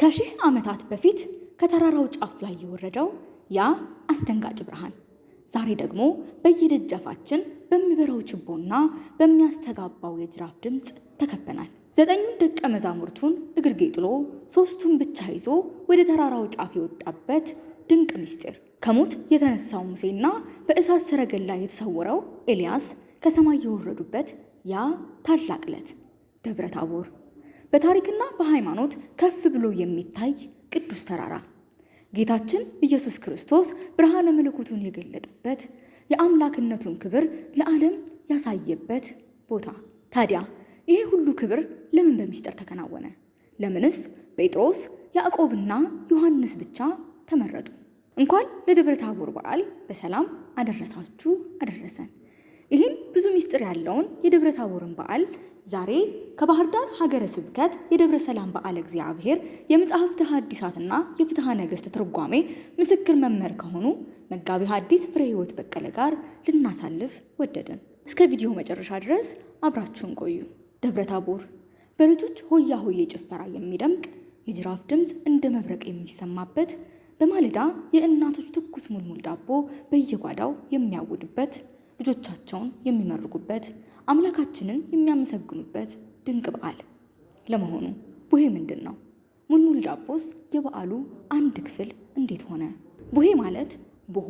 ከሺህ ዓመታት በፊት ከተራራው ጫፍ ላይ የወረደው ያ አስደንጋጭ ብርሃን ዛሬ ደግሞ በየደጃፋችን በሚበራው ችቦና በሚያስተጋባው የጅራፍ ድምፅ ተከበናል። 9 ደቀ መዛሙርቱን እግርጌ ጥሎ 3ቱን ብቻ ይዞ ወደ ተራራው ጫፍ የወጣበት ድንቅ ምስጢር፣ ከሞት የተነሳው ሙሴና በእሳት ሰረገላ የተሰወረው ኤልያስ ከሰማይ የወረዱበት ያ ታላቅ ዕለት ደብረ ታቦር፣ በታሪክና በሃይማኖት ከፍ ብሎ የሚታይ ቅዱስ ተራራ፣ ጌታችን ኢየሱስ ክርስቶስ ብርሃነ መለኮቱን የገለጠበት የአምላክነቱን ክብር ለዓለም ያሳየበት ቦታ። ታዲያ ይሄ ሁሉ ክብር ለምን በሚስጥር ተከናወነ? ለምንስ ጴጥሮስ፣ ያዕቆብና ዮሐንስ ብቻ ተመረጡ? እንኳን ለደብረ ታቦር በዓል በሰላም አደረሳችሁ አደረሰን። ይህን ብዙ ሚስጥር ያለውን የደብረ ታቦርን በዓል ዛሬ ከባህር ዳር ሀገረ ስብከት የደብረ ሰላም በዓለ እግዚአብሔር የመጽሐፍተ ሐዲሳትና የፍትሐ ነገሥት ትርጓሜ ምስክር መምህር ከሆኑ መጋቢ ሐዲስ ፍሬ ሕይወት በቀለ ጋር ልናሳልፍ ወደድን። እስከ ቪዲዮ መጨረሻ ድረስ አብራችሁን ቆዩ። ደብረ ታቦር በልጆች ሆያ ሆዬ ጭፈራ የሚደምቅ የጅራፍ ድምፅ እንደ መብረቅ የሚሰማበት፣ በማለዳ የእናቶች ትኩስ ሙልሙል ዳቦ በየጓዳው የሚያውድበት፣ ልጆቻቸውን የሚመርቁበት፣ አምላካችንን የሚያመሰግኑበት ድንቅ በዓል። ለመሆኑ ቡሄ ምንድን ነው? ሙልሙል ዳቦስ የበዓሉ አንድ ክፍል እንዴት ሆነ? ቡሄ ማለት ብሆ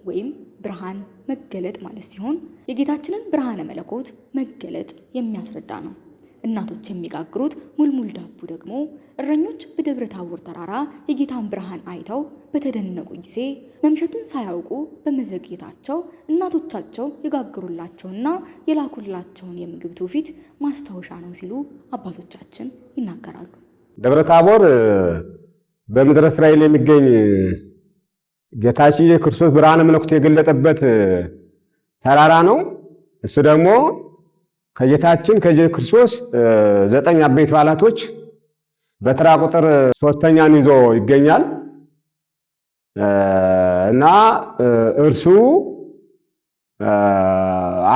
ወይም ብርሃን መገለጥ ማለት ሲሆን የጌታችንን ብርሃነ መለኮት መገለጥ የሚያስረዳ ነው። እናቶች የሚጋግሩት ሙልሙል ዳቦ ደግሞ እረኞች በደብረ ታቦር ተራራ የጌታን ብርሃን አይተው በተደነቁ ጊዜ መምሸቱን ሳያውቁ በመዘግየታቸው እናቶቻቸው የጋግሩላቸውና የላኩላቸውን የምግብ ትውፊት ማስታወሻ ነው ሲሉ አባቶቻችን ይናገራሉ። ደብረ ታቦር በምድረ እስራኤል የሚገኝ ጌታችን ክርስቶስ ብርሃነ መለኮቱ የገለጠበት ተራራ ነው። እሱ ደግሞ ከጌታችን ከኢየሱስ ክርስቶስ 9 አበይት በዓላቶች በተራ ቁጥር 3ኛን ይዞ ይገኛል እና እርሱ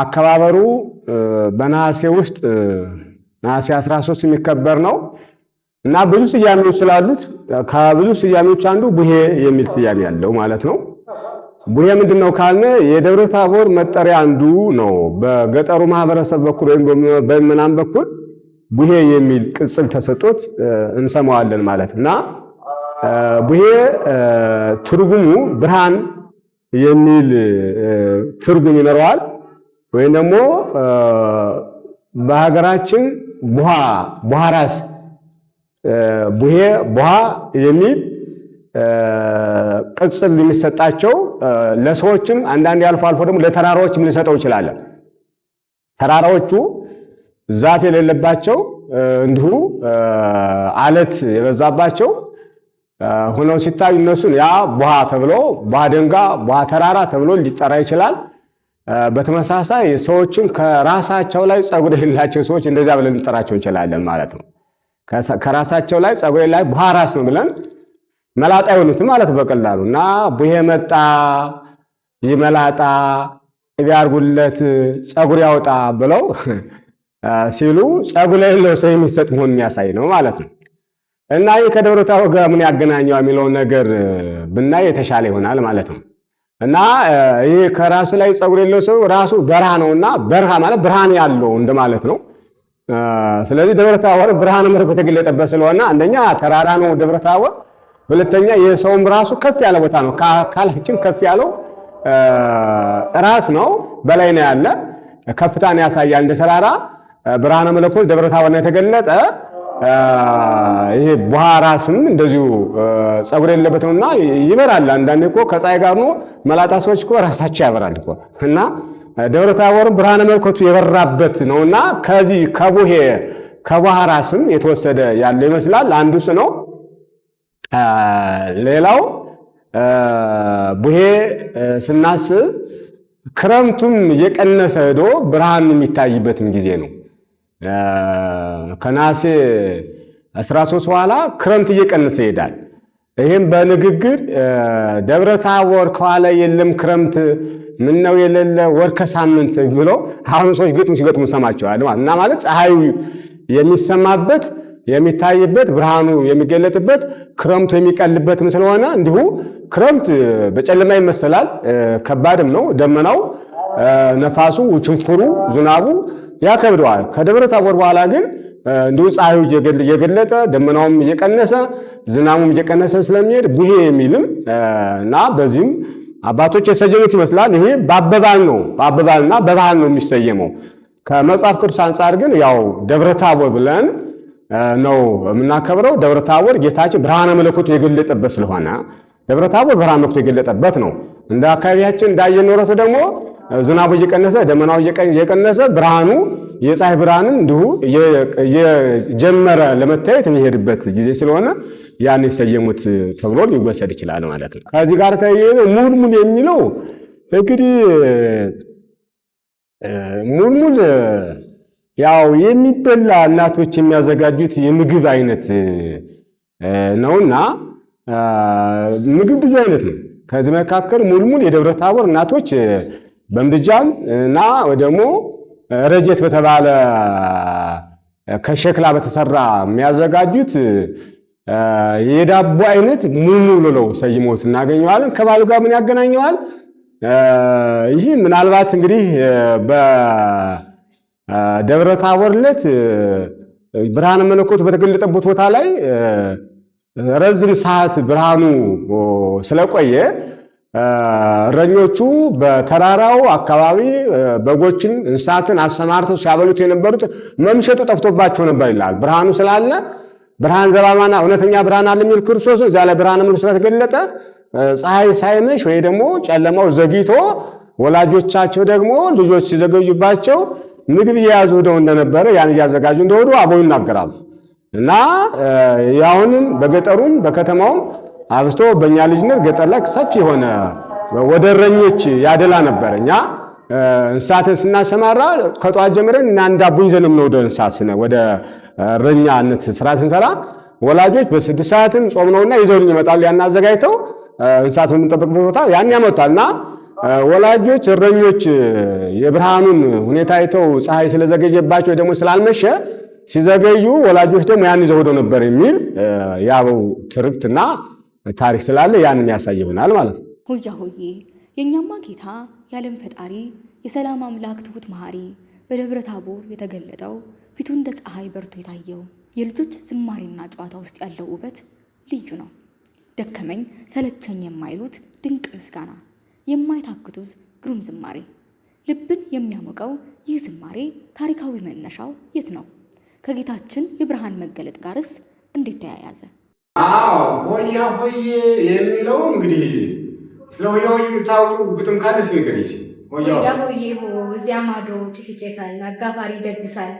አከባበሩ በነሐሴ ውስጥ ነሐሴ 13 የሚከበር ነው እና ብዙ ስያሜዎች ስላሉት ከብዙ ስያሜዎች አንዱ ቡሄ የሚል ስያሜ ያለው ማለት ነው። ቡሄ ምንድነው ካልነ የደብረ ታቦር መጠሪያ አንዱ ነው። በገጠሩ ማህበረሰብ በኩል ወይም በምናም በኩል ቡሄ የሚል ቅጽል ተሰጥቶት እንሰማዋለን ማለት እና ቡሄ ትርጉሙ ብርሃን የሚል ትርጉም ይኖረዋል። ወይም ደግሞ በሀገራችን ቡሃራስ ቡሄ ቡሃ የሚል ቅጽል የሚሰጣቸው ለሰዎችም አንዳንድ አልፎ አልፎ ደግሞ ለተራራዎችም ሊሰጠው ይችላል። ተራራዎቹ ዛፍ የሌለባቸው እንዲሁ አለት የበዛባቸው ሆነው ሲታዩ እነሱን ያ ቡሃ ተብሎ ቡሃ ደንጋ ቡሃ ተራራ ተብሎ ሊጠራ ይችላል። በተመሳሳይ ሰዎችም ከራሳቸው ላይ ጸጉር የሌላቸው ሰዎች እንደዚያ ብለን ልንጠራቸው እንችላለን ማለት ነው። ከራሳቸው ላይ ጸጉር የሌላቸው ቡሃ ራስ ነው ብለን መላጣ የሆኑት ማለት በቀላሉ እና ቡሄ መጣ ይመላጣ ያርጉለት ጸጉር ያወጣ ብለው ሲሉ ጸጉር የሌለው ሰው የሚሰጥ መሆኑን የሚያሳይ ነው ማለት ነው። እና ይህ ከደብረ ታቦር ጋር ምን ያገናኘው የሚለው ነገር ብናይ የተሻለ ይሆናል ማለት ነው። እና ይህ ከራሱ ላይ ጸጉር የሌለው ሰው ራሱ በረሃ ነውና በረሃ ማለት ብርሃን ያለው እንደማለት ነው። ስለዚህ ደብረ ታቦር ብርሃነ መለኮት የተገለጠበት ስለሆነ አንደኛ ተራራ ነው ደብረ ታቦር፣ ሁለተኛ የሰውም ራሱ ከፍ ያለ ቦታ ነው። ከአካላችን ከፍ ያለው ራስ ነው፣ በላይ ነው ያለ ከፍታን ያሳያል። እንደ ተራራ ብርሃነ መለኮት ደብረ ታቦር ነው የተገለጠ። ይሄ ቡሃ ራስም እንደዚሁ ጸጉር የሌለበት ነውና ይበራል። አንዳንዴ እኮ ከፀሐይ ጋር ነው መላጣ ሰዎች እኮ ራሳቸው ያበራል እኮ እና ደብረ ታቦር ብርሃነ መለኮቱ የበራበት ነውና ከዚህ ከቡሄ ከቡሃ ራስም የተወሰደ ያለ ይመስላል። አንዱ እሱ ነው። ሌላው ቡሄ ስናስብ ክረምቱም እየቀነሰ ሄዶ ብርሃን የሚታይበትም ጊዜ ነው። ከነሐሴ 13 በኋላ ክረምት እየቀነሰ ይሄዳል። ይህም በንግግር ደብረ ታቦር ከኋላ የለም ክረምት ምነው የሌለ ወር ከሳምንት ብሎ አሁን ሰዎች ግጥም ሲገጥሙ ሰማቸዋል እና ማለት ፀሐዩ የሚሰማበት የሚታይበት ብርሃኑ የሚገለጥበት ክረምቱ የሚቀልበትም ስለሆነ እንዲሁ ክረምት በጨለማ ይመሰላል። ከባድም ነው ደመናው፣ ነፋሱ፣ ውችንፍሩ፣ ዝናቡ ያከብደዋል። ከደብረ ታቦር በኋላ ግን እንዲሁ ፀሐዩ እየገለጠ ደመናውም እየቀነሰ ዝናቡም እየቀነሰ ስለሚሄድ ቡሄ የሚልም እና በዚህም አባቶች የሰየሙት ይመስላል። ይሄ በአበባል ነው፣ በአበባልና በባህል ነው የሚሰየመው። ከመጽሐፍ ቅዱስ አንጻር ግን ያው ደብረ ታቦር ብለን ነው የምናከብረው። ደብረ ታቦር ጌታችን ብርሃነ መለኮቱ የገለጠበት ስለሆነ ደብረ ታቦር ብርሃነ መለኮቱ የገለጠበት ነው። እንደ አካባቢያችን እንዳየን ኖረቱ ደግሞ ዝናቡ እየቀነሰ ደመናው እየቀነሰ ብርሃኑ የፀሐይ ብርሃንን እንዲሁ እየጀመረ ለመታየት የሚሄድበት ጊዜ ስለሆነ ያን የሰየሙት ተብሎ ሊወሰድ ይችላል ማለት ነው። ከዚህ ጋር ተያይዞ ሙልሙል የሚለው እንግዲህ ሙልሙል ያው የሚበላ እናቶች የሚያዘጋጁት የምግብ አይነት ነውና ምግብ ብዙ አይነት ነው። ከዚህ መካከል ሙልሙል የደብረ ታቦር እናቶች በምድጃም እና ደግሞ ረጀት በተባለ ከሸክላ በተሰራ የሚያዘጋጁት የዳቦ አይነት ሙልሙል ብለው ሰይመውት እናገኘዋለን። ከባሉ ጋር ምን ያገናኘዋል? ይህ ምናልባት እንግዲህ በደብረ ታቦር ዕለት ብርሃነ መለኮት በተገለጠበት ቦታ ላይ ረዝም ሰዓት ብርሃኑ ስለቆየ እረኞቹ በተራራው አካባቢ በጎችን እንስሳትን አሰማርተው ሲያበሉት የነበሩት መምሸጡ ጠፍቶባቸው ነበር ይላል። ብርሃኑ ስላለ ብርሃን ዘባማና እውነተኛ ብርሃን አለ የሚል ክርስቶስ እዚያ ላይ ብርሃነ መለኮት ስለተገለጠ ፀሐይ ሳይመሽ ወይ ደግሞ ጨለማው ዘግይቶ ወላጆቻቸው ደግሞ ልጆች ሲዘገዩባቸው ምግብ እየያዙ ሄደው እንደነበረ ያን እያዘጋጁ እንደሆኑ አበው ይናገራሉ። እና ያሁንም በገጠሩም በከተማውም አብስቶ በእኛ ልጅነት ገጠር ላይ ሰፊ የሆነ ወደ እረኞች ያደላ ነበር። እኛ እንስሳትን ስናሰማራ ከጧት ጀምረን እና እንዳቡ ይዘን ነው ወደ እረኛነት ስራ ስንሰራ ወላጆች በ6 ሰዓትም ጾም ነውና ይዘውኝ ይመጣሉ። ያን አዘጋጅተው እንስሳቱን የምንጠብቅበት ቦታ ያን ያመጣልና ወላጆች እረኞች የብርሃኑን ሁኔታ አይተው ፀሐይ ስለዘገየባቸው ደግሞ ስላልመሸ ሲዘገዩ ወላጆች ደግሞ ያን ይዘው ሄደው ነበር የሚል ያው ትርክትና ታሪክ ስላለ ያንን ያሳይብናል ማለት ነው። ሆያ ሆዬ የኛማ ጌታ የዓለም ፈጣሪ የሰላም አምላክ ትሁት መሐሪ በደብረ ታቦር የተገለጠው ፊቱ እንደ ፀሐይ በርቶ የታየው የልጆች ዝማሬና ጨዋታ ውስጥ ያለው ውበት ልዩ ነው። ደከመኝ ሰለቸኝ የማይሉት ድንቅ ምስጋና፣ የማይታክቱት ግሩም ዝማሬ፣ ልብን የሚያሞቀው ይህ ዝማሬ ታሪካዊ መነሻው የት ነው? ከጌታችን የብርሃን መገለጥ ጋርስ እንዴት ተያያዘ? ሆያ ሆዬ የሚለው እንግዲህ ስለ ሆያ ሆዬ የምታውቁ ግጥም ካለስ ንገሪኝ። ሆያ ሆዬ እዚያ ማዶ ጭስ ይጨሳል፣ አጋፋሪ ይደግሳል።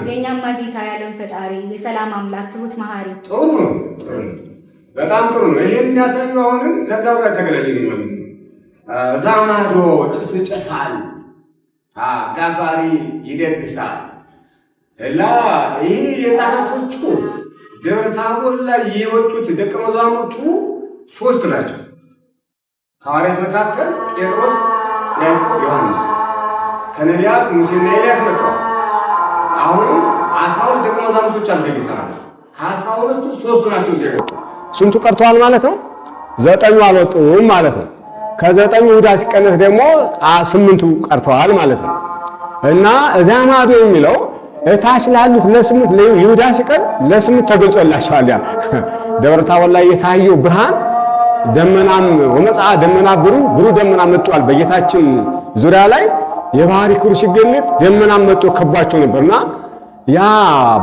የእኛማ ጌታ የዓለም ፈጣሪ የሰላም አምላክ ትሁት መሐሪ። ጥሩ ነው፣ በጣም ጥሩ ነው። ይሄ የሚያሳየው አሁንም ከዛው ጋር ተገናኘን ማለት ነው። እዛ ማዶ ጭስ ይጨሳል፣ አጋፋሪ ይደግሳል እና ይህ የሕፃናቶቹ ደብረ ታቦር ላይ የወጡት ደቀ መዛሙርቱ 3 ናቸው። ከሐዋርያት መካከል ጴጥሮስ፣ ያዕቆብ፣ ዮሐንስ ከነቢያት ሙሴና ኤልያስ መጥተዋል። አሁንም 12 ደቀ መዛሙርቶች አሉ በጌታ ከ12ቱ 3 ናቸው እዚያ የወጡ። ስንቱ ቀርተዋል ማለት ነው? 9 አልወጡም ማለት ነው። ከ9 ይሁዳ ሲቀነስ ደግሞ 8ቱ ቀርተዋል ማለት ነው። እና እዚያ ማዶ የሚለው እታች ላሉት ለ8 ለይሁዳ ሲቀር ለ8 ተገልጾላቸዋል። ያ ደብረ ታቦር ላይ የታየው ብርሃን ደመናም ወመጽአ ደመና ብሩህ ደመና መጥቷል። በጌታችን ዙሪያ ላይ የባህሪ ክብሩ ሲገለጥ ደመናም መጥቶ ከቧቸው ነበርና ያ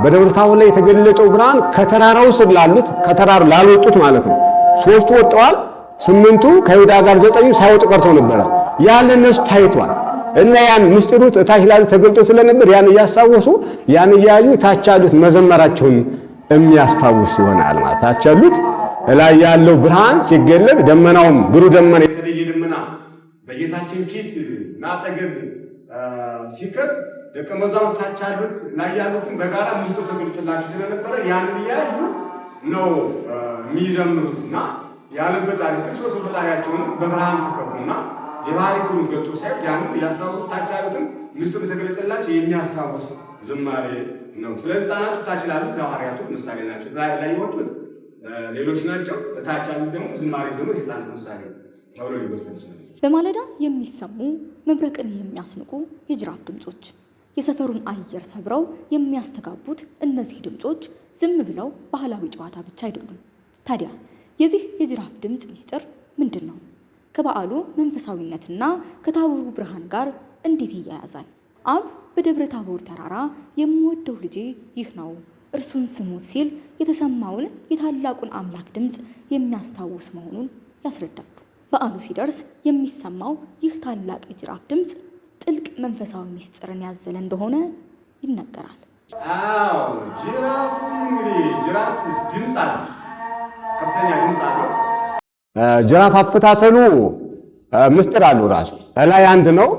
በደብረ ታቦር ላይ የተገለጠው ብርሃን ከተራራው ስር ላሉት ከተራራው ላልወጡት ማለት ነው 3ቱ ወጥተዋል። 8ቱ ከይሁዳ ጋር 9ኙ ሳይወጡ ቀርተው ነበረ። ያ ለነሱ ታይቷል። እና ያን ምስጢሩ ታች ላይ ተገልጦ ስለነበር ያን እያስታወሱ ያን እያዩ ታች ያሉት መዘመራቸውን የሚያስታውስ ይሆናል ማለት። ታች ያሉት ላይ ያለው ብርሃን ሲገለጥ ደመናውም ብሩህ ደመና የተለየ ደመና በጌታችን ፊት ናጠገብ ሲከብ ደቀ መዛሙርቱ ታች ያሉት ላይ ያሉትን በጋራ ምስጢሩ ተገልጦላቸው ስለነበረ ያን እያዩ ነው የሚዘምሩትና የዓለም ፈጣሪ ክርስቶስ ፈጣሪያቸውን በብርሃን ተከቡና የባህሪ ክብሩን ገልጦ ሳይሆን ያንን ያስታወሱ ታች ያሉትን ምስጢሩ የተገለጸላቸው የሚያስታውስ ዝማሬ ነው። ስለዚህ ህፃናቱ ታች ላሉት ለሐዋርያቱ ምሳሌ ናቸው። ላይ የወጡት ሌሎች ናቸው። ታች ያሉት ደግሞ ዝማሬ ዘመን የህፃናት ምሳሌ ተብሎ ሊወሰድ ይችላል። በማለዳ የሚሰሙ መብረቅን የሚያስንቁ የጅራፍ ድምጾች የሰፈሩን አየር ሰብረው የሚያስተጋቡት እነዚህ ድምጾች ዝም ብለው ባህላዊ ጨዋታ ብቻ አይደሉም። ታዲያ የዚህ የጅራፍ ድምጽ ምስጢር ምንድን ነው? ከበዓሉ መንፈሳዊነትና ከታቦሩ ብርሃን ጋር እንዴት ይያያዛል? አብ በደብረ ታቦር ተራራ የምወደው ልጄ ይህ ነው እርሱን ስሙት ሲል የተሰማውን የታላቁን አምላክ ድምጽ የሚያስታውስ መሆኑን ያስረዳሉ። በዓሉ ሲደርስ የሚሰማው ይህ ታላቅ የጅራፍ ድምጽ ጥልቅ መንፈሳዊ ምስጢርን ያዘለ እንደሆነ ይነገራል። አዎ ጅራፉ እንግዲህ ጅራፍ ድምጽ አለ፣ ከፍተኛ ድምጽ አለው። ጅራፍ አፈታተሉ ምስጢር አለው። ራሱ ላይ አንድ ነው፣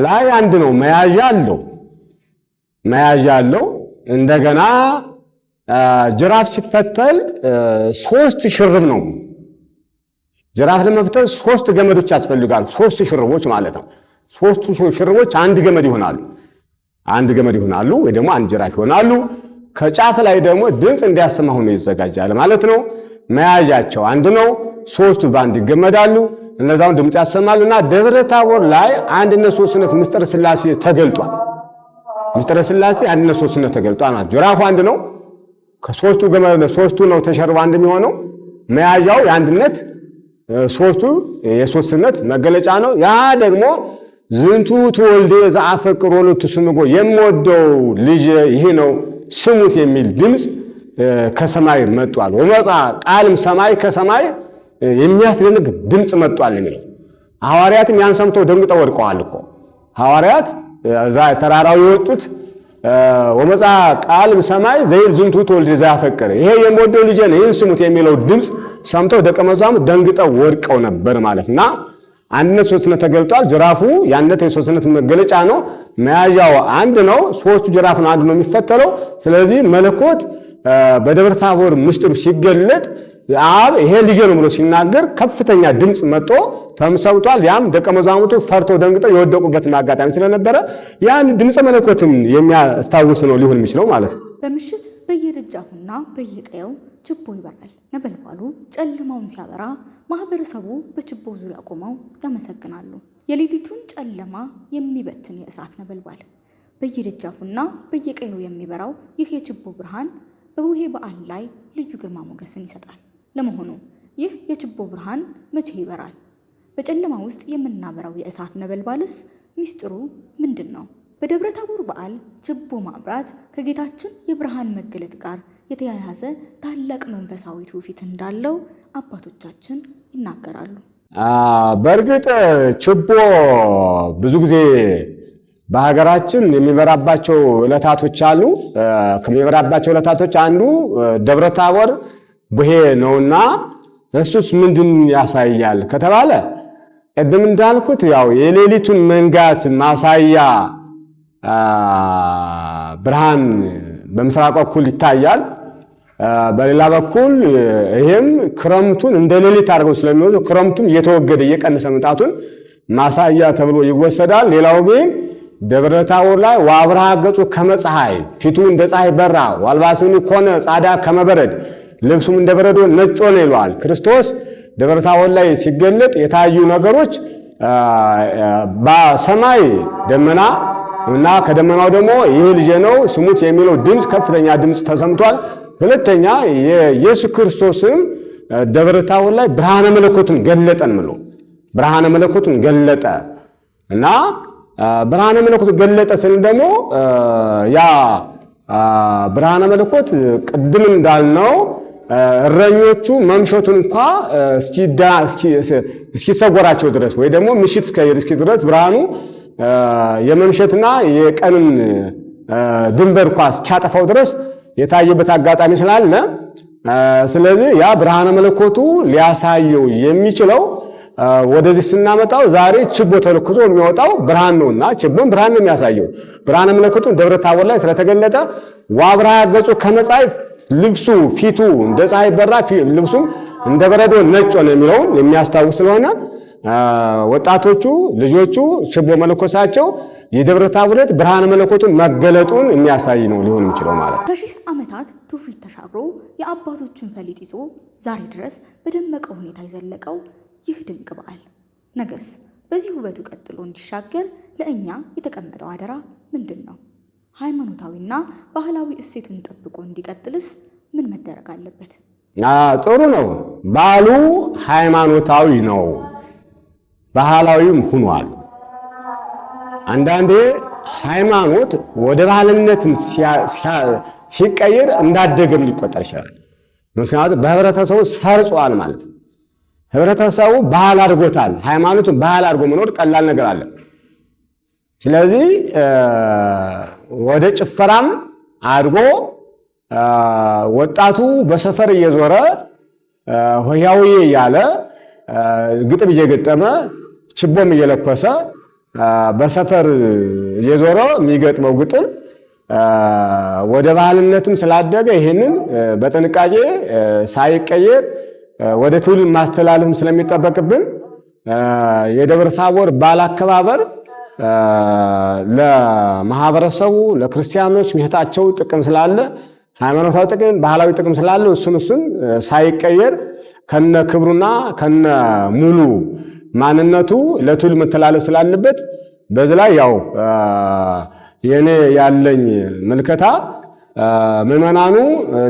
ላይ አንድ ነው፣ መያዣ አለው። እንደገና ጅራፍ ሲፈተል 3 ሽርብ ነው። ጅራፍ ለመፍተል 3 ገመዶች ያስፈልጋሉ። 3 ሽርቦች ማለት ነው። 3ቱ ሽርቦች አንድ ገመድ ይሆናሉ ወይ ደግሞ አንድ ጅራፍ ይሆናሉ። ከጫፍ ላይ ደግሞ ድምጽ እንዲያሰማ ሆኖ ይዘጋጃል ማለት ነው። መያዣቸው አንድ ነው። 3ቱ ባንድ ይገመዳሉ። እነዛውን ድምጽ ያሰማሉና ደብረ ታቦር ላይ አንድነት ሶስትነት ምስጢረ ሥላሴ ተገልጧል። ምስጢረ ሥላሴ አንድነት ሶስትነት ተገልጧል ማለት ጅራፉ አንድ ነው። ከ3ቱ ገመድ 3ቱ ነው ተሸርቦ አንድ የሚሆነው። መያዣው የአንድነት 3ቱ የሶስትነት መገለጫ ነው። ያ ደግሞ ዝንቱ ተወልደ ዘአፈቅሮ ለትስምጎ የምወደው ልጅ ይሄ ነው ስሙት የሚል ድምጽ ከሰማይ መጥቷል። ወመጻ ቃልም ሰማይ ከሰማይ የሚያስደንቅ ድምጽ መጥቷል የሚለው ሐዋርያትም ያን ሰምተው ደንግጠው ወድቀዋል እኮ ሐዋርያት እዛ ተራራው የወጡት ወመጻ ቃልም ሰማይ ዘይል ዝንቱ ተወልደ ዘአፈቅረ ይሄ የምወደው ልጅ ነው ይህን ስሙት የሚለው ድምጽ ሰምተው ደቀ መዛሙርት ደንግጠው ወድቀው ነበር ማለትና አንድነት ሶስትነት ተገልጧል። ጅራፉ የአንድነት የሶስትነት መገለጫ ነው። መያዣው አንድ ነው። 3ቱ ጅራፍ ነው አንድ ነው የሚፈተለው። ስለዚህ መለኮት በደብረ ታቦር ምስጢሩ ሲገለጥ አብ ይሄ ልጅ ነው ብሎ ሲናገር ከፍተኛ ድምጽ መጥቶ ተምሰውቷል። ያም ደቀ መዛሙርቱ ፈርተው ደንግጠው የወደቁበት አጋጣሚ ስለነበረ ያን ድምጽ መለኮትን የሚያስታውስ ነው ሊሆን የሚችለው ማለት ነው። በምሽት በየደጃፉና በየቀየው ችቦ ይበራል። ነበልባሉ ጨለማውን ሲያበራ ማህበረሰቡ በችቦ ዙሪያ ቆመው ያመሰግናሉ። የሌሊቱን ጨለማ የሚበትን የእሳት ነበልባል በየደጃፉና በየቀየው የሚበራው ይህ የችቦ ብርሃን በቡሄ በዓል ላይ ልዩ ግርማ ሞገስን ይሰጣል። ለመሆኑ ይህ የችቦ ብርሃን መቼ ይበራል? በጨለማ ውስጥ የምናበራው የእሳት ነበልባልስ ምስጢሩ ምንድን ነው? በደብረ ታቦር በዓል ችቦ ማብራት ከጌታችን የብርሃን መገለጥ ጋር የተያያዘ ታላቅ መንፈሳዊ ትውፊት እንዳለው አባቶቻችን ይናገራሉ። በእርግጥ ችቦ ብዙ ጊዜ በሀገራችን የሚበራባቸው ዕለታቶች አሉ። ከሚበራባቸው ዕለታቶች አንዱ ደብረ ታቦር ቡሄ ነውና እሱስ ምንድን ያሳያል ከተባለ ቅድም እንዳልኩት ያው የሌሊቱን መንጋት ማሳያ ብርሃን በምስራቅ በኩል ይታያል። በሌላ በኩል ይሄም ክረምቱን እንደ ሌሊት አድርገው ስለሚወስዱ ክረምቱን እየተወገደ እየቀነሰ መምጣቱን ማሳያ ተብሎ ይወሰዳል። ሌላው ግን ደብረ ታቦር ላይ ወአብርሃ ገጹ ከመፀሐይ ፊቱ እንደ ፀሐይ በራ ወአልባሱኒ ኮነ ጻዳ ከመበረድ ልብሱም እንደ በረዶ ነጭ ሆነ ይለዋል። ክርስቶስ ደብረ ታቦር ላይ ሲገለጥ የታዩ ነገሮች በሰማይ ደመና እና ከደመናው ደግሞ ይህ ልጄ ነው ስሙት የሚለው ድምጽ ከፍተኛ ድምጽ ተሰምቷል። ሁለተኛ የኢየሱስ ክርስቶስም ደብረ ታቦር ላይ ብርሃነ መለኮቱን ገለጠን ብሎ ብርሃነ መለኮቱን ገለጠ እና ብርሃነ መለኮት ገለጠ ስል ደግሞ ያ ብርሃነ መለኮት ቅድም እንዳልነው እረኞቹ መምሸቱን እንኳ እስኪሰወራቸው ድረስ ወይ ደግሞ ምሽት እስኪ ድረስ ብርሃኑ የመምሸትና የቀንን ድንበር እንኳ እስኪያጠፋው ድረስ የታየበት አጋጣሚ ስላለ ስለዚህ ያ ብርሃነ መለኮቱ ሊያሳየው የሚችለው ወደዚህ ስናመጣው ዛሬ ችቦ ተለክቶ የሚወጣው ብርሃን ነውና ችቦም ብርሃን ነው የሚያሳየው። ብርሃነ መለኮቱ ደብረ ታቦር ላይ ስለተገለጠ ወአብርሃ ገጹ ከመፀሐይ ልብሱ ፊቱ እንደ ፀሐይ በራ ልብሱም እንደ በረዶ ነጭ ሆነ የሚለውን የሚያስታውስ ስለሆነ ወጣቶቹ ልጆቹ ችቦ መለኮሳቸው የደብረ ታቦር ዕለት ብርሃነ መለኮቱን መገለጡን የሚያሳይ ነው ሊሆን የሚችለው ማለት ነው። ከሺህ ዓመታት ትውፊት ተሻግሮ የአባቶችን ፈሊጥ ይዞ ዛሬ ድረስ በደመቀ ሁኔታ የዘለቀው ይህ ድንቅ በዓል ነገስ በዚህ ውበቱ ቀጥሎ እንዲሻገር ለእኛ የተቀመጠው አደራ ምንድን ነው? ሃይማኖታዊና ባህላዊ እሴቱን ጠብቆ እንዲቀጥልስ ምን መደረግ አለበት? ጥሩ ነው። በዓሉ ሃይማኖታዊ ነው፣ ባህላዊም ሆኗል። አንዳንዴ ሃይማኖት ወደ ባህልነትም ሲቀየር እንዳደገም ሊቆጠር ይችላል። ምክንያቱም በህብረተሰቡ ሰርጿል ማለት ነው። ህብረተሰቡ ባህል አድርጎታል። ሃይማኖቱን ባህል አድርጎ መኖር ቀላል ነገር አለ። ስለዚህ ወደ ጭፈራም አድርጎ ወጣቱ በሰፈር እየዞረ ሆያዊ እያለ ግጥም እየገጠመ ችቦም እየለኮሰ በሰፈር እየዞረ የሚገጥመው ግጥም ወደ ባህልነትም ስላደገ ይሄንን በጥንቃቄ ሳይቀየር ወደ ትውልድ ማስተላለፍም ስለሚጠበቅብን የደብረ ታቦር በዓል አከባበር ለማህበረሰቡ ለክርስቲያኖች የሚሰጣቸው ጥቅም ስላለ ሃይማኖታዊ ጥቅም ባህላዊ ጥቅም ስላለ እሱን ሳይቀየር ከነ ክብሩና ከነ ሙሉ ማንነቱ ለትውልድ መተላለፍ ስላለበት በዚህ ላይ ያው የኔ ያለኝ ምልከታ ምዕመናኑ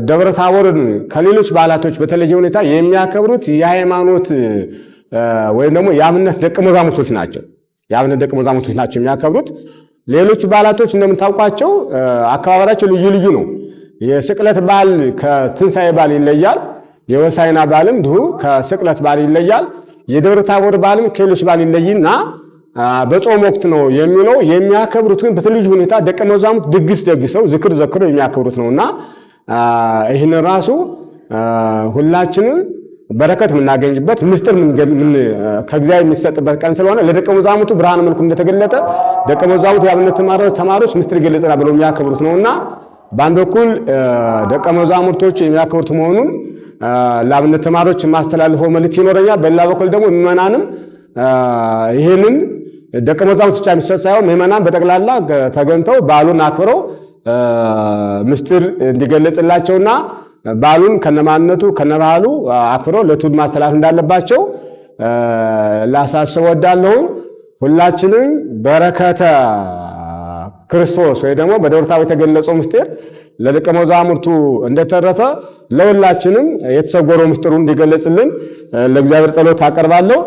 ደብረ ታቦርን ከሌሎች በዓላቶች በተለየ ሁኔታ የሚያከብሩት የሃይማኖት ወይም ደግሞ የአብነት ደቀ መዛሙርቶች ናቸው። የአብነት ደቀ መዛሙርቶች ናቸው የሚያከብሩት። ሌሎች በዓላቶች እንደምታውቋቸው አከባበራቸው ልዩ ልዩ ነው። የስቅለት በዓል ከትንሣኤ በዓል ይለያል። የሆሳዕና በዓልም እንዲሁ ከስቅለት በዓል ይለያል። የደብረ ታቦር በዓልም ከሌሎች በዓል ይለይና በጾም ወቅት ነው የሚለው። የሚያከብሩት ግን በተለየ ሁኔታ ደቀ መዛሙርት ድግስ ደግሰው ዝክር ዘክረው የሚያከብሩት ነውና ይህን ራሱ ሁላችንም በረከት የምናገኝበት ምስጢር ከእግዚአብሔር የሚሰጥበት ቀን ስለሆነ ለደቀ መዛሙርቱ ብርሃነ መልኩ እንደተገለጠ ደቀ መዛሙርቱ የአብነት ተማሪዎች ምስጢር ይገለጽና ብለው የሚያከብሩት ነውና በአንድ በኩል ደቀ መዛሙርቶች የሚያከብሩት መሆኑን ለአብነት ተማሪዎች የማስተላልፈው መልእክት ይኖረኛል። በሌላ በኩል ደግሞ ምዕመናንም ይሄንን ደቀ መዛሙርት ብቻ የሚሰጥ ሳይሆን ምዕመናን በጠቅላላ ተገኝተው በዓሉን አክብረው ምስጢር እንዲገለጽላቸውና በዓሉን ከነማንነቱ ከነባህሉ አክብረው ለትውልድ ማስተላለፍ እንዳለባቸው ላሳስብ እወዳለሁ። ሁላችንም በረከተ ክርስቶስ ወይ ደግሞ በደብረ ታቦር የተገለጸው ምስጢር ለደቀ መዛሙርቱ እንደተረፈ ለሁላችንም የተሰወረው ምስጢሩን እንዲገለጽልን ለእግዚአብሔር ጸሎት አቀርባለሁ።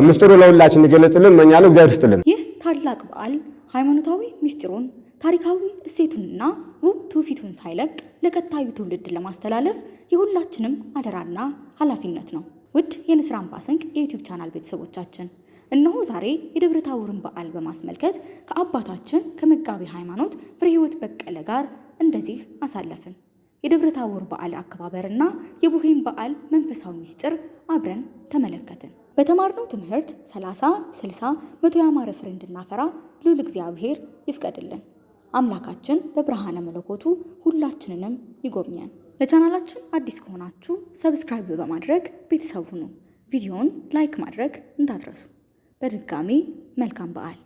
ምስጢሩ ለሁላችን እንዲገለጽልን እመኛለሁ። እግዚአብሔር ይስጥልን። ይህ ታላቅ በዓል ሃይማኖታዊ ምስጢሩን ታሪካዊ እሴቱንና ውብ ትውፊቱን ሳይለቅ ለቀጣዩ ትውልድ ለማስተላለፍ የሁላችንም አደራና ኃላፊነት ነው። ውድ የንስር አምባ ስንቅ የዩቲዩብ ቻናል ቤተሰቦቻችን እነሆ ዛሬ የደብረ ታቦርን በዓል በማስመልከት ከአባታችን ከመጋቢ ሃይማኖት ፍሬሕይወት በቀለ ጋር እንደዚህ አሳለፍን። የደብረ ታቦር በዓል አከባበርና የቡሄን በዓል መንፈሳዊ ምስጢር አብረን ተመለከትን። በተማርነው ትምህርት 30፣ 60፣ 100 ያማረ ፍሬ እንድናፈራ ልዑል እግዚአብሔር ይፍቀድልን። አምላካችን በብርሃነ መለኮቱ ሁላችንንም ይጎብኘን። ለቻናላችን አዲስ ከሆናችሁ ሰብስክራይብ በማድረግ ቤተሰብ ሁኑ። ቪዲዮውን ላይክ ማድረግ እንዳትረሱ። በድጋሚ መልካም በዓል።